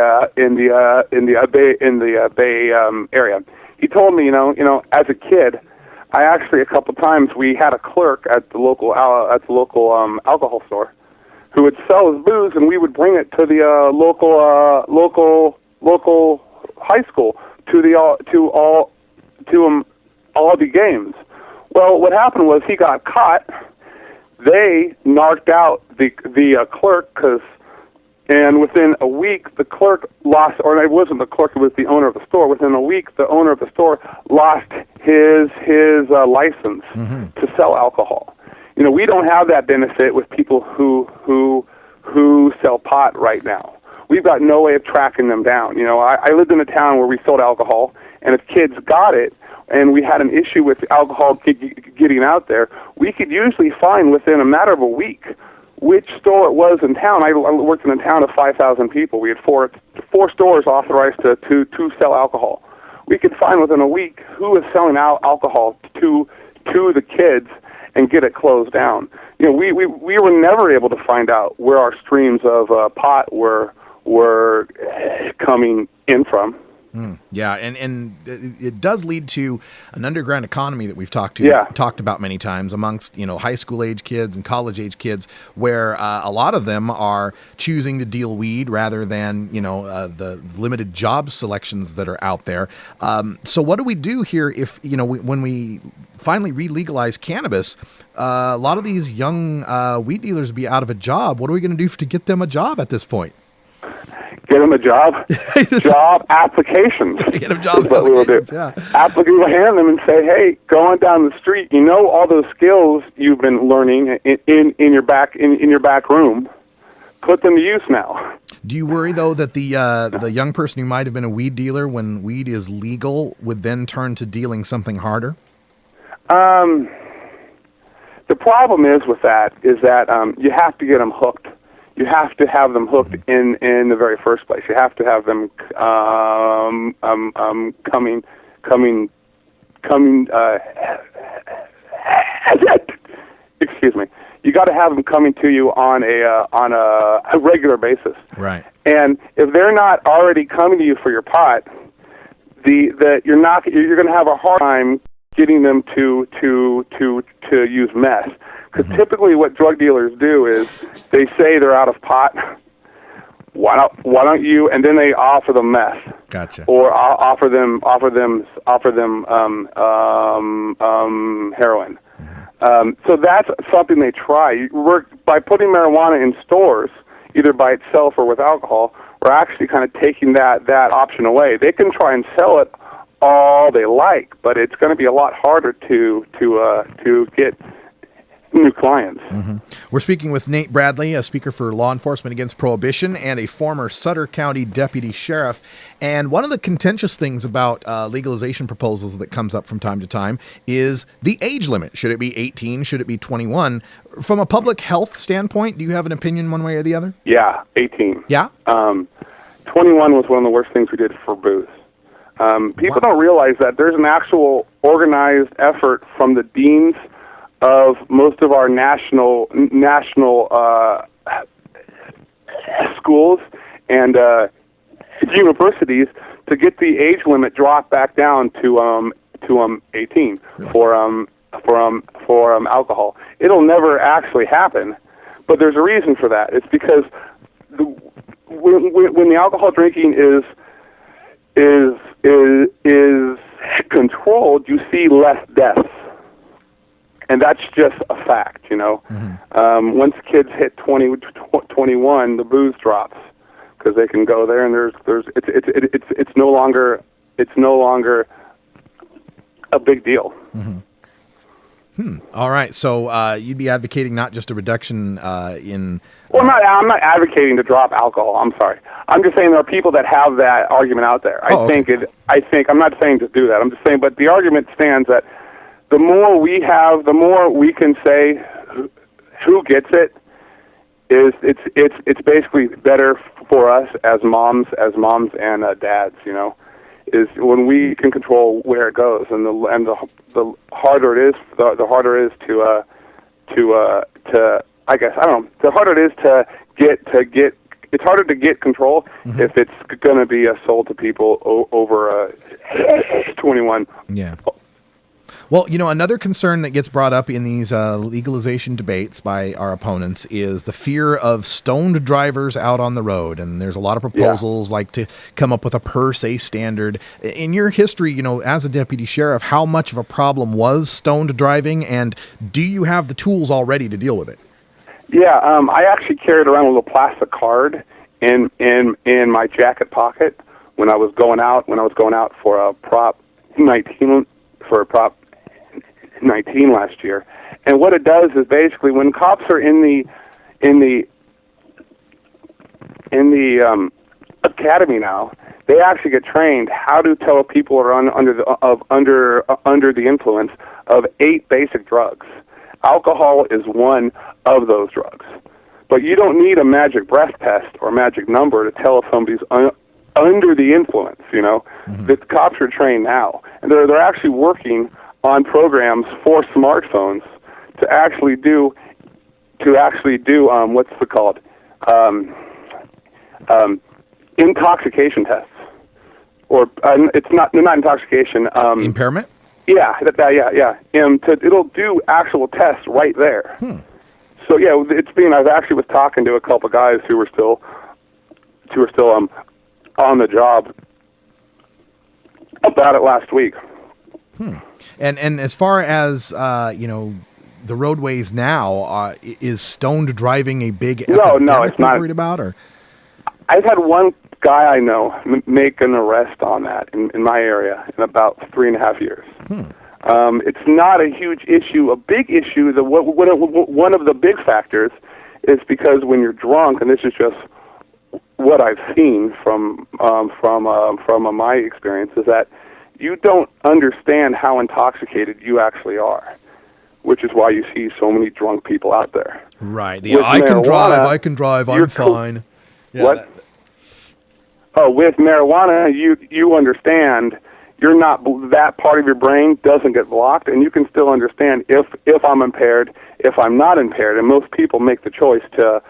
Bay area. He told me, you know, as a kid, I actually a couple times we had a clerk at the local alcohol store who would sell his booze, and we would bring it to the local high school to all the games. Well, what happened was he got caught. They knocked out the clerk and within a week the clerk lost, or it wasn't the clerk, it was the owner of the store. Within a week, the owner of the store lost his license to sell alcohol. You know, we don't have that benefit with people who sell pot right now. We've got no way of tracking them down. You know, I lived in a town where we sold alcohol, and if kids got it, and we had an issue with alcohol getting out there, we could usually find within a matter of a week which store it was in town. I worked in a town of 5,000 people. We had four stores authorized to sell alcohol. We could find within a week who was selling alcohol to the kids and get it closed down. You know, we were never able to find out where our streams of pot were coming in from. Yeah, and it does lead to an underground economy that we've talked about many times amongst, you know, high school age kids and college age kids, where a lot of them are choosing to deal weed rather than, you know, the limited job selections that are out there. So what do we do here if, you know, when we finally re-legalize cannabis, a lot of these young weed dealers will be out of a job. What are we going to do to get them a job at this point? Get them a job, job applications. Get them job what we will do. Yeah. We will hand them and say, hey, go on down the street. You know all those skills you've been learning in your back room. Put them to use now. Do you worry though that the young person who might have been a weed dealer when weed is legal would then turn to dealing something harder? The problem is with that is that you have to get them hooked. You have to have them hooked in the very first place. You have to have them coming. Excuse me. You got to have them coming to you on a regular basis. Right. And if they're not already coming to you for your pot, you're going to have a hard time getting them to use meth. Because typically what drug dealers do is they say they're out of pot. Why don't you? And then they offer them meth. Gotcha. Or offer them heroin. So that's something they try. By putting marijuana in stores, either by itself or with alcohol, we're actually kind of taking that option away. They can try and sell it all they like, but it's going to be a lot harder to get new clients. We're speaking with Nate Bradley, a speaker for Law Enforcement Against Prohibition and a former Sutter County deputy sheriff. And one of the contentious things about legalization proposals that comes up from time to time is the age limit. Should it be 18? Should it be 21? From a public health standpoint, do you have an opinion one way or the other? Yeah, 18. Yeah? 21 was one of the worst things we did for booze. People don't realize that there's an actual organized effort from the deans of most of our national schools and universities to get the age limit dropped back down to 18 for alcohol. It'll never actually happen, but there's a reason for that. It's because when the alcohol drinking is controlled, you see less deaths. And that's just a fact, you know. Once kids hit 21, the booze drops because they can go there, and it's no longer a big deal. All right, so you'd be advocating not just a reduction in. Well, I'm not advocating to drop alcohol. I'm sorry. I'm just saying there are people that have that argument out there. I think I'm not saying to do that. I'm just saying, but the argument stands that the more we have, the more we can say who gets it. It's basically better for us as moms and dads. You know, is when we can control where it goes, and the harder it is, the harder it is to I guess I don't know. The harder it is to get it's harder to get control if it's going to be sold to people over 21. Yeah. Well, another concern that gets brought up in these legalization debates by our opponents is the fear of stoned drivers out on the road. And there's a lot of proposals like to come up with a per se standard. In your history, as a deputy sheriff, how much of a problem was stoned driving, and do you have the tools already to deal with it? Yeah, I actually carried around a little plastic card in my jacket pocket when I was going out for a Prop 19 last year. And what it does is basically when cops are in the academy now, they actually get trained how to tell people are under the influence of 8 basic drugs. Alcohol is one of those drugs. But you don't need a magic breath test or magic number to tell if somebody's under the influence, The cops are trained now. And they're actually working on programs for smartphones to actually do what's it called? Intoxication tests. Or they're not intoxication. Impairment? Yeah, yeah. It'll do actual tests right there. So yeah, I've actually was talking to a couple of guys who were still on the job about it last week. And as far as the roadways now, is stoned driving a big epidemic it's not. Worried about, or I've had one guy I know make an arrest on that in my area in about 3.5 years. It's not a huge issue. A big issue, one of the big factors is because when you're drunk, and this is just what I've seen from my experience, is that you don't understand how intoxicated you actually are, which is why you see so many drunk people out there. Right. I can drive, I'm fine. What? With marijuana, you understand you're not, that part of your brain doesn't get blocked, and you can still understand if I'm impaired, if I'm not impaired, and most people make the choice to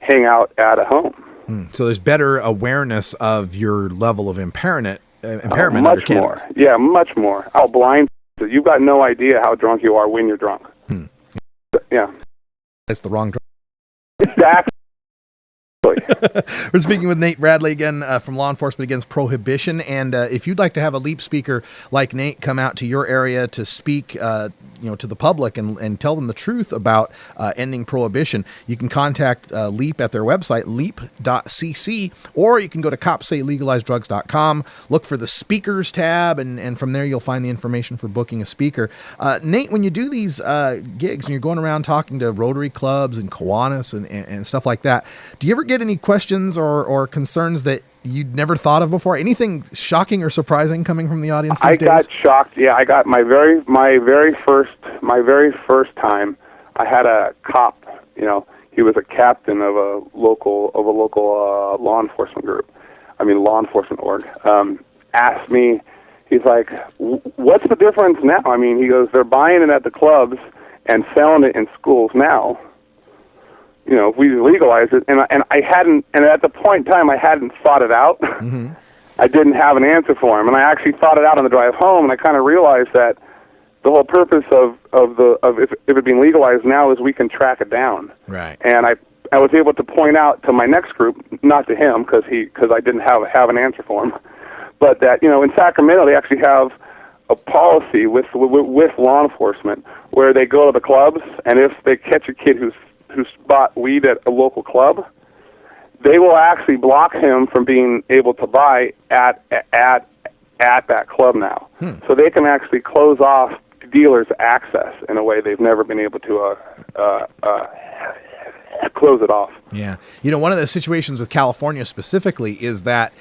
hang out at a home. So there's better awareness of your level of impairment. Much more. Yeah, much more. I'll blind you. You've got no idea how drunk you are when you're drunk. Yeah. That's the wrong drunk. Exactly. We're speaking with Nate Bradley again from Law Enforcement Against Prohibition, and if you'd like to have a LEAP speaker like Nate come out to your area to speak to the public and tell them the truth about ending prohibition, you can contact LEAP at their website, leap.cc, or you can go to copsaylegalizedrugs.com, look for the speakers tab, and from there you'll find the information for booking a speaker. Nate, when you do these gigs and you're going around talking to Rotary clubs and Kiwanis and stuff like that, do you ever get any questions or concerns that you'd never thought of before? Anything shocking or surprising coming from the audience these days? I got shocked. Yeah, I got my very first time. I had a cop. He was a captain of a local law enforcement group. Law enforcement org. Asked me. He's like, "What's the difference now?" He goes, "They're buying it at the clubs and selling it in schools now. If we legalize it," and I hadn't, and at the point in time, I hadn't thought it out. I didn't have an answer for him, and I actually thought it out on the drive home, and I kind of realized that the whole purpose of if it being legalized now is we can track it down. Right. And I was able to point out to my next group, not to him because I didn't have an answer for him, but that in Sacramento they actually have a policy with law enforcement where they go to the clubs, and if they catch a kid who's bought weed at a local club, they will actually block him from being able to buy at that club now. So they can actually close off dealers' access in a way they've never been able to close it off. Yeah. One of the situations with California specifically is that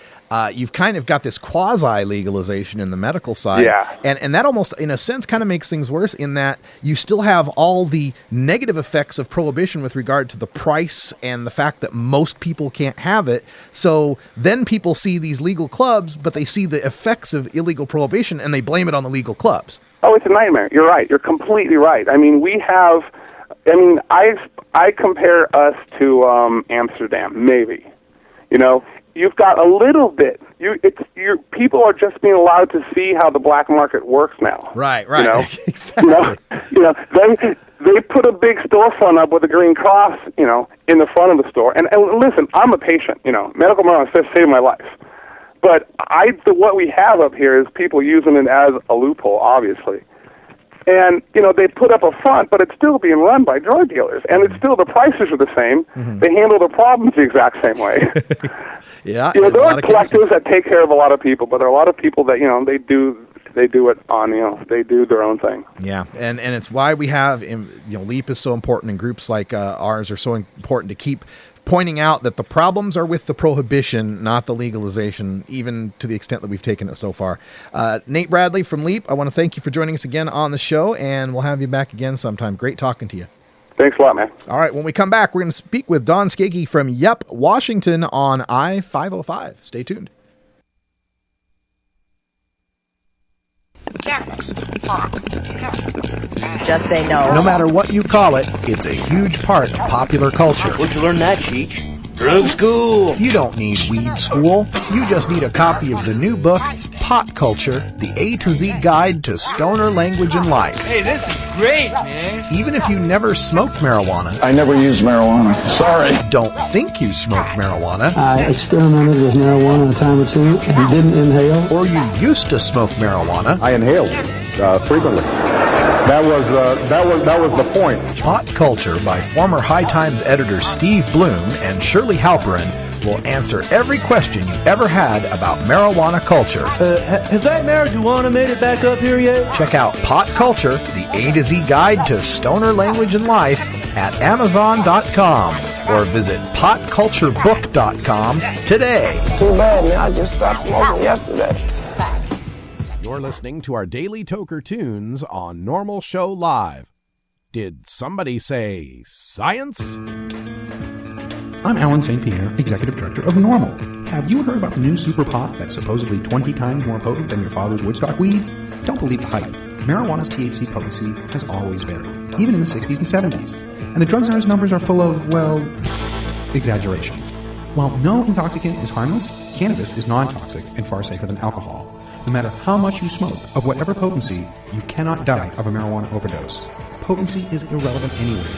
you've kind of got this quasi-legalization in the medical side. Yeah. And that almost, in a sense, kind of makes things worse in that you still have all the negative effects of prohibition with regard to the price and the fact that most people can't have it. So then people see these legal clubs, but they see the effects of illegal prohibition and they blame it on the legal clubs. Oh, it's a nightmare. You're right. You're completely right. We have I mean, I compare us to Amsterdam, maybe. You know, you've got a little bit. People are just being allowed to see how the black market works now. Right. You know? Exactly. They put a big storefront up with a green cross, you know, in the front of the store. And listen, I'm a patient. You know, medical marijuana saved my life. But what we have up here is people using it as a loophole, obviously. And, you know, they put up a front, but it's still being run by drug dealers. And it's still, the prices are the same. Mm-hmm. They handle the problems the exact same way. Yeah. You know, there are collectives that take care of a lot of people, but there are a lot of people that, you know, they do it on, you know, they do their own thing. Yeah, and it's why we have, you know, LEAP is so important, and groups like ours are so important to keep pointing out that the problems are with the prohibition, not the legalization, even to the extent that we've taken it so far. Nate Bradley from LEAP, I want to thank you for joining us again on the show, and we'll have you back again sometime. Great talking to you. Thanks a lot, man. All right, when we come back, we're going to speak with Don Skakey from Yep, Washington on I-505. Stay tuned. Cannabis, pot, Just say no. No matter what you call it, it's a huge part of popular culture. Where'd you learn that, Cheech? Drug school. You don't need weed school. You just need a copy of the new book, Pot Culture, the A to Z Guide to Stoner Language and Life. Hey, this is great, man. Even if you never smoked marijuana. I never used marijuana. Sorry. Don't think you smoked marijuana. I experimented with marijuana a time or two and didn't inhale. Or you used to smoke marijuana. I inhaled frequently. That was the point. Pot Culture by former High Times editor Steve Bloom and Shirley Halperin will answer every question you ever had about marijuana culture. Has that marijuana made it back up here yet? Check out Pot Culture, the A to Z Guide to Stoner Language and Life at Amazon.com or visit potculturebook.com today. Too bad, man. I just stopped smoking yesterday. You're listening to our daily Toker Tunes on Normal Show Live. Did somebody say science? I'm Alan St. Pierre, Executive Director of Normal. Have you heard about the new super pot that's supposedly 20 times more potent than your father's Woodstock weed? Don't believe the hype. Marijuana's THC potency has always varied, even in the 60s and 70s. And the drug czar's numbers are full of, well, exaggerations. While no intoxicant is harmless, cannabis is non-toxic and far safer than alcohol. No matter how much you smoke, of whatever potency, you cannot die of a marijuana overdose. Potency is irrelevant anyway.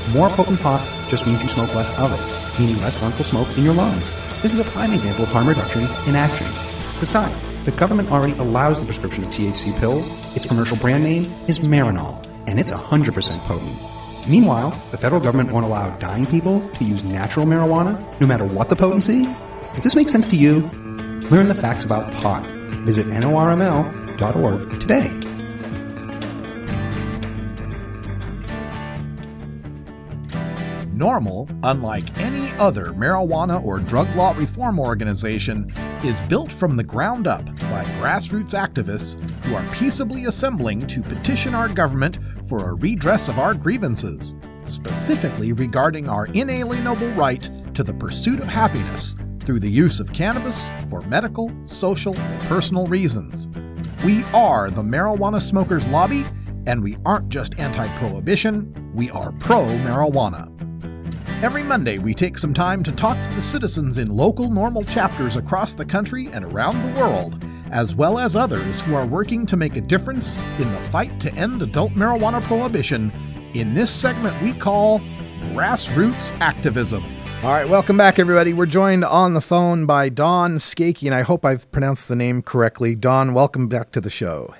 More potent pot just means you smoke less of it, meaning less harmful smoke in your lungs. This is a prime example of harm reduction in action. Besides, the government already allows the prescription of THC pills. Its commercial brand name is Marinol, and it's 100% potent. Meanwhile, the federal government won't allow dying people to use natural marijuana, no matter what the potency. Does this make sense to you? Learn the facts about pot. Visit NORML.org today. Normal, unlike any other marijuana or drug law reform organization, is built from the ground up by grassroots activists who are peaceably assembling to petition our government for a redress of our grievances, specifically regarding our inalienable right to the pursuit of happiness through the use of cannabis for medical, social, and personal reasons. We are the Marijuana Smokers Lobby, and we aren't just anti-prohibition, we are pro-marijuana. Every Monday, we take some time to talk to the citizens in local Normal chapters across the country and around the world, as well as others who are working to make a difference in the fight to end adult marijuana prohibition in this segment we call Grassroots Activism. All right, welcome back, everybody. We're joined on the phone by Don Skakey, and I hope I've pronounced the name correctly. Don, welcome back to the show.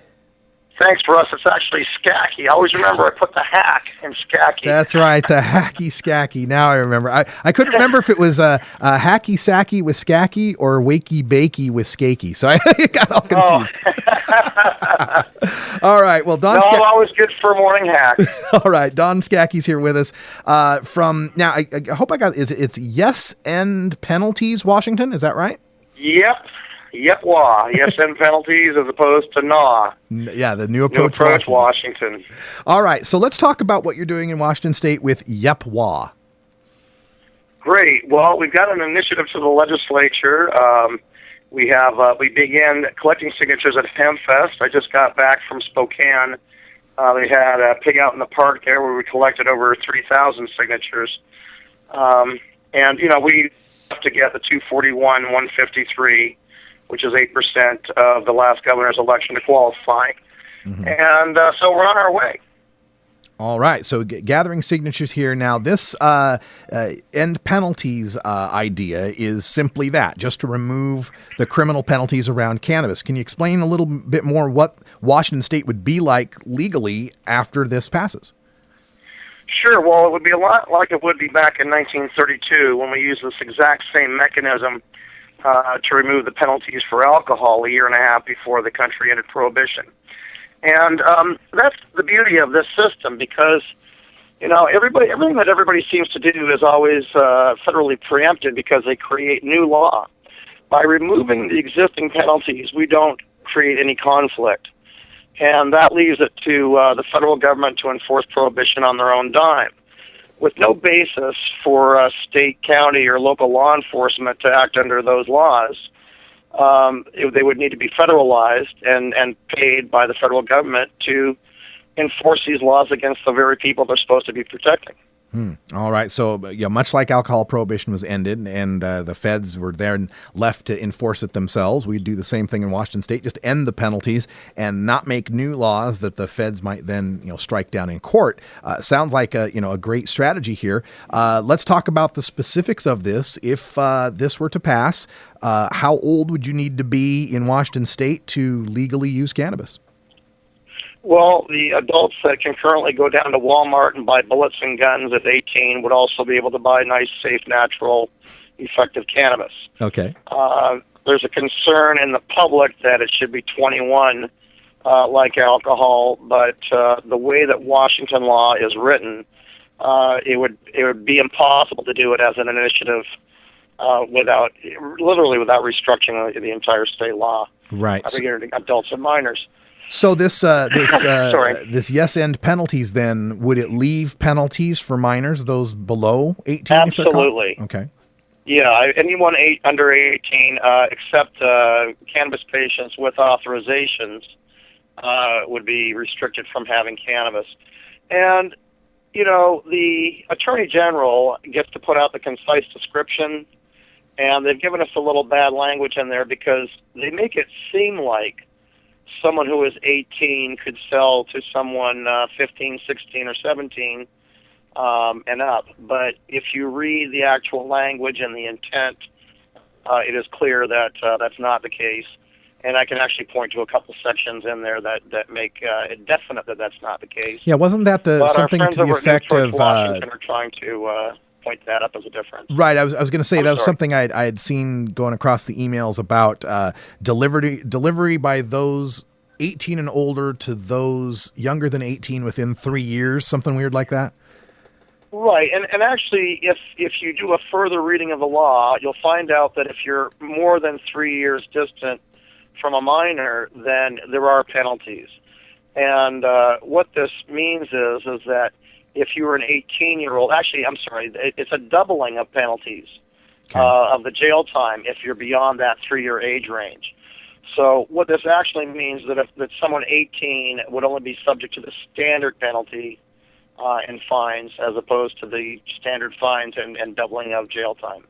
Thanks, Russ. It's actually Skakey. I always remember I put the hack in Skakey. That's right, the hacky Skakey. Now I remember. I couldn't remember if it was a hacky sacky with Skakey or wakey bakey with Skakey, so I got all confused. All right, well, Don. I'm always good for a morning hack. All right, Don Skakey's here with us from now. I hope I got it's Yes and Penalties, Washington. Is that right? Yep. Yep-wah. Yes, and penalties as opposed to nah. Yeah, the new approach Washington. All right, so let's talk about what you're doing in Washington State with Yep-wah. Great. Well, we've got an initiative to the legislature. We began collecting signatures at HempFest. I just got back from Spokane They had a pig out in the park there where we collected over 3,000 signatures. And, we have to get the 241, 153, which is 8% of the last governor's election to qualify. Mm-hmm. And so we're on our way. All right, so gathering signatures here. Now, this end penalties idea is simply that, just to remove the criminal penalties around cannabis. Can you explain a little bit more what Washington State would be like legally after this passes? Sure. Well, it would be a lot like it would be back in 1932 when we used this exact same mechanism to remove the penalties for alcohol a year and a half before the country ended Prohibition. And that's the beauty of this system because, everything that everybody seems to do is always federally preempted because they create new law. By removing the existing penalties, we don't create any conflict. And that leaves it to the federal government to enforce prohibition on their own dime. With no basis for state, county, or local law enforcement to act under those laws, they would need to be federalized and paid by the federal government to enforce these laws against the very people they're supposed to be protecting. All right. So, much like alcohol prohibition was ended and the feds were there and left to enforce it themselves, we'd do the same thing in Washington State, just end the penalties and not make new laws that the feds might then, strike down in court. Sounds like a great strategy here. Let's talk about the specifics of this. If this were to pass, how old would you need to be in Washington State to legally use cannabis? Well, the adults that can currently go down to Walmart and buy bullets and guns at 18 would also be able to buy nice, safe, natural, effective cannabis. Okay. There's a concern in the public that it should be 21 like alcohol, but the way that Washington law is written, it would be impossible to do it as an initiative without restructuring the entire state law. Right. Regarding adults and minors. So this yes end penalties then, would it leave penalties for minors, those below 18? Absolutely. Okay. Yeah, anyone under 18 except cannabis patients with authorizations would be restricted from having cannabis. And, the Attorney General gets to put out the concise description, and they've given us a little bad language in there because they make it seem like someone who is 18 could sell to someone 15, 16, or 17 and up. But if you read the actual language and the intent, it is clear that that's not the case. And I can actually point to a couple sections in there that make it definite that that's not the case. Yeah, wasn't that something to the effect of... Washington are trying to point that up as a difference. Right, I was going to say that was something I had seen going across the emails about delivery by those 18 and older to those younger than 18 within 3 years, something weird like that. Right, and actually, if you do a further reading of the law, you'll find out that if you're more than 3 years distant from a minor, then there are penalties. And what this means is that if you were an 18-year-old, actually, I'm sorry, it's a doubling of penalties of the jail time if you're beyond that 3-year age range. So what this actually means is that someone 18 would only be subject to the standard penalty and fines as opposed to the standard fines and doubling of jail time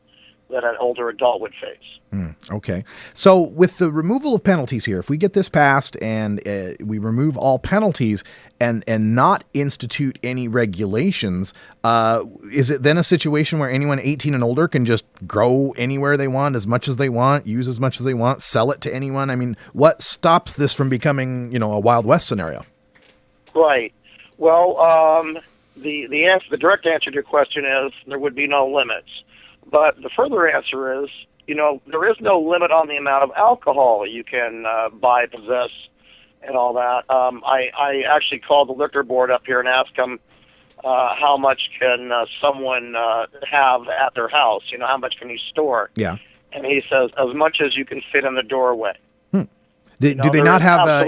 that an older adult would face. Okay. So with the removal of penalties here, if we get this passed and we remove all penalties and not institute any regulations, is it then a situation where anyone 18 and older can just grow anywhere they want, as much as they want, use as much as they want, sell it to anyone? I mean, what stops this from becoming, a Wild West scenario? Right. Well, the direct answer to your question is there would be no limits. But the further answer is, there is no limit on the amount of alcohol you can buy, possess, and all that. I actually called the liquor board up here and asked them how much can someone have at their house. How much can you store? Yeah. And he says, as much as you can fit in the doorway. Do they not have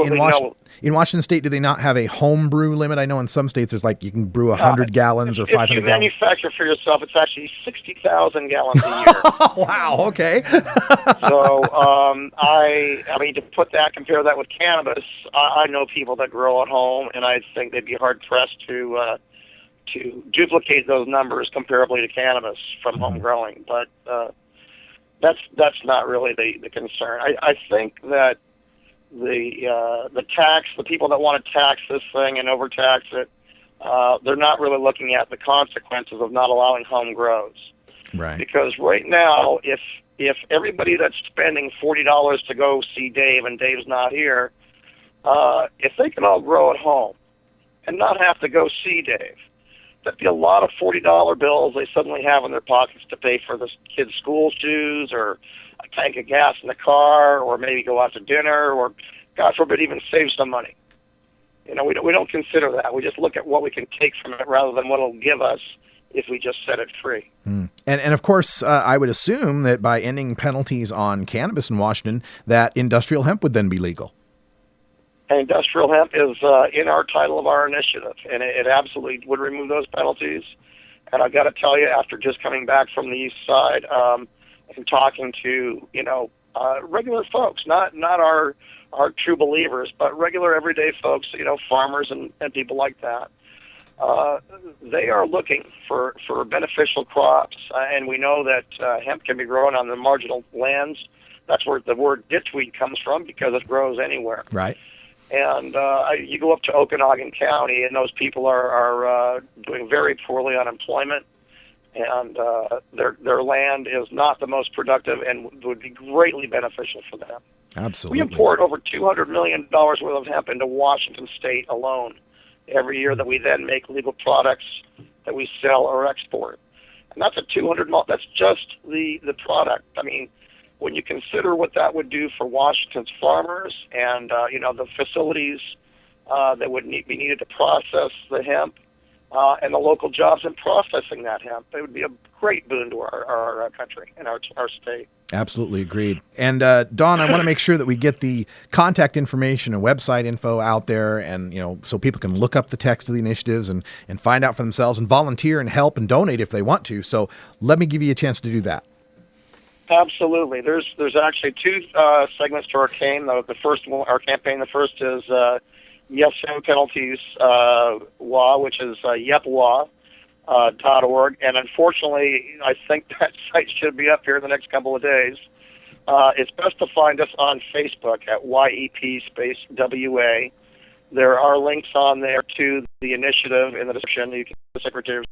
In Washington State, do they not have a home brew limit? I know in some states there's like you can brew 100 gallons or 500 If you gallons. manufacture for yourself, it's actually 60,000 gallons a year. Wow, okay. So, I mean, to compare that with cannabis, I know people that grow at home, and I think they'd be hard-pressed to duplicate those numbers comparably to cannabis from home growing. But that's not really the concern. I think that the people that want to tax this thing and overtax it, they're not really looking at the consequences of not allowing home grows. Right. Because right now, if everybody that's spending $40 to go see Dave and Dave's not here, if they can all grow at home and not have to go see Dave, that'd be a lot of $40 bills they suddenly have in their pockets to pay for the kids' school shoes or a tank of gas in the car, or maybe go out to dinner, or God forbid even save some money. You know, we don't consider that. We just look at what we can take from it rather than what it'll give us if we just set it free. And of course, I would assume that by ending penalties on cannabis in Washington, that industrial hemp would then be legal. And industrial hemp is in our title of our initiative, and it absolutely would remove those penalties. And I've got to tell you, after just coming back from the east side and talking to regular folks, not our true believers, but regular everyday folks, farmers and people like that. They are looking for beneficial crops, and we know that hemp can be grown on the marginal lands. That's where the word ditchweed comes from, because it grows anywhere. Right. And you go up to Okanagan County, and those people are doing very poorly on employment, and their land is not the most productive and would be greatly beneficial for them. Absolutely. We import over $200 million worth of hemp into Washington State alone every year that we then make legal products that we sell or export. And that's that's just the product. I mean, when you consider what that would do for Washington's farmers and, the facilities that would be needed to process the hemp and the local jobs in processing that hemp, it would be a great boon to our country and our state. Absolutely agreed. And Don, I want to make sure that we get the contact information and website info out there, and so people can look up the text of the initiatives and find out for themselves and volunteer and help and donate if they want to. So let me give you a chance to do that. Absolutely. There's actually two segments to our campaign. The first is Yes No Penalties Law, which is yeplaw.org. And unfortunately, I think that site should be up here in the next couple of days. It's best to find us on Facebook at YEP_WA. There are links on there to the initiative in the description. You can go to the Secretary of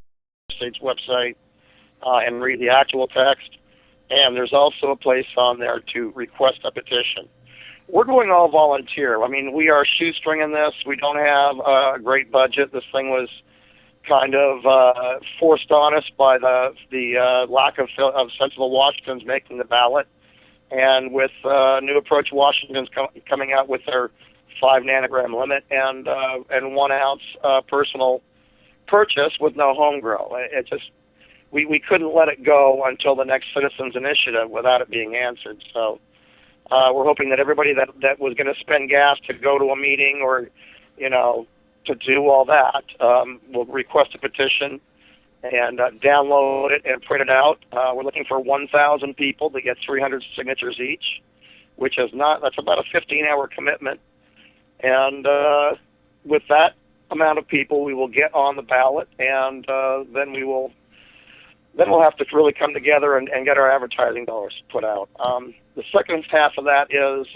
State's website and read the actual text. And there's also a place on there to request a petition. We're going all volunteer. I mean, we are shoestringing this. We don't have a great budget. This thing was kind of forced on us by the lack of sensible Washingtons making the ballot. And with New Approach Washington's coming out with their 5 nanogram limit and 1 ounce personal purchase with no home grow. It just... We couldn't let it go until the next Citizens Initiative without it being answered. So we're hoping that everybody that was going to spend gas to go to a meeting or, to do all that will request a petition and download it and print it out. We're looking for 1,000 people to get 300 signatures each, that's about a 15-hour commitment. And with that amount of people, we will get on the ballot, and then we'll have to really come together and get our advertising dollars put out. The second half of that is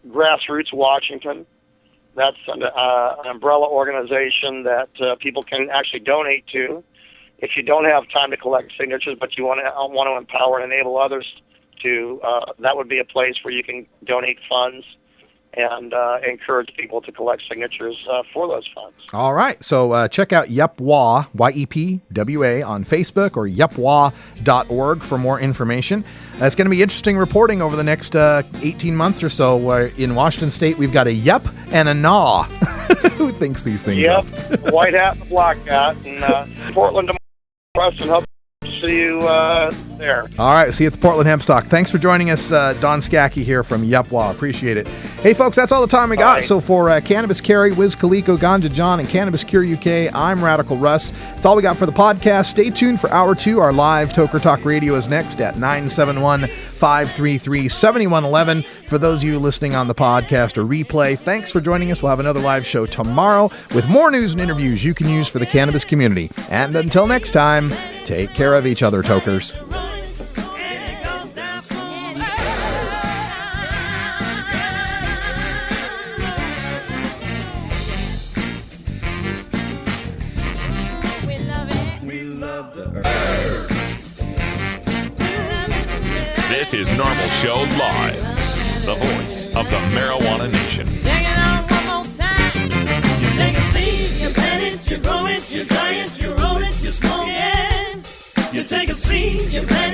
Grassroots Washington. That's an umbrella organization that people can actually donate to. If you don't have time to collect signatures, but you want to empower and enable others to, that would be a place where you can donate funds and encourage people to collect signatures for those funds. All right. So check out YEPWA, YEPWA, on Facebook or yepwa.org for more information. It's going to be interesting reporting over the next 18 months or so. In Washington State, we've got a yep and a nah. Who thinks these things up? White hat and black hat. And Portland, Preston, hope to see see you there. All right, see you at the Portland Hempstock. Thanks for joining us, Don Skaki here from Yupwa. Appreciate it. Hey, folks, that's all the time we got. So for Cannabis Carry, Wiz Khalico, Ganja John, and Cannabis Cure UK, I'm Radical Russ. That's all we got for the podcast. Stay tuned for Hour 2. Our live Toker Talk Radio is next at 971-533-7111. For those of you listening on the podcast or replay, thanks for joining us. We'll have another live show tomorrow with more news and interviews you can use for the cannabis community. And until next time, take care of each other, Tokers. This is Normal Show Live, the voice of the Marijuana Nation. Take it on one more time. You take a seed, you plant it, you grow it, you dry it, you roll it, you smoke it. You take a seed, you plant it.